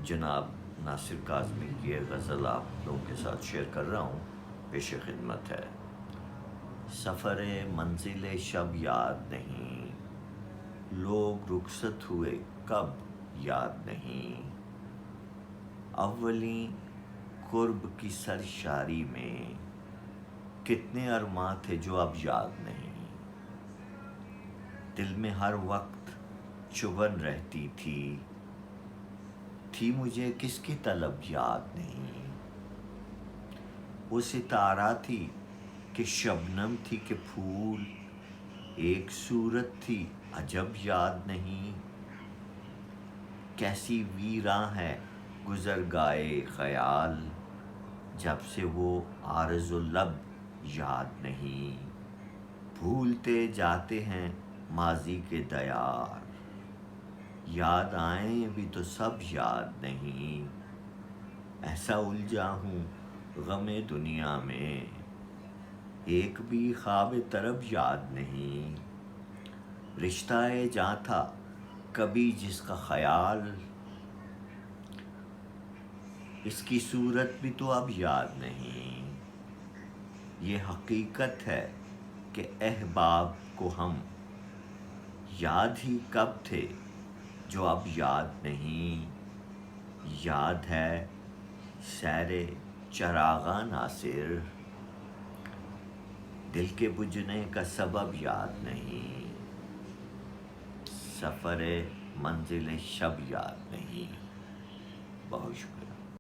جناب ناصر کاظمی کی ایک غزل آپ لوگوں کے ساتھ شیئر کر رہا ہوں، پیش خدمت ہے۔ سفر منزل شب یاد نہیں، لوگ رخصت ہوئے کب یاد نہیں، اولیں قرب کی سرشاری میں کتنے ارماں تھے جو اب یاد نہیں، دل میں ہر وقت چبھن رہتی تھی مجھے کس کی طلب یاد نہیں، وہ ستارہ تھی کہ شبنم تھی کہ پھول، ایک صورت تھی عجب یاد نہیں، کیسی ویراں ہے گزرگاہ خیال، جب سے وہ عارض و لب یاد نہیں، بھولتے جاتے ہیں ماضی کے دیار، یاد آئیں بھی تو سب یاد نہیں، ایسا الجھا ہوں غم دنیا میں ایک بھی خواب طرب یاد نہیں، رشتہ جاں تھا کبھی جس کا خیال، اس کی صورت بھی تو اب یاد نہیں، یہ حقیقت ہے کہ احباب کو ہم یاد ہی کب تھے جو اب یاد نہیں، یاد ہے سیر چراغاں ناصر، دل کے بجھنے کا سبب یاد نہیں، سفر منزل شب یاد نہیں۔ بہت شکریہ۔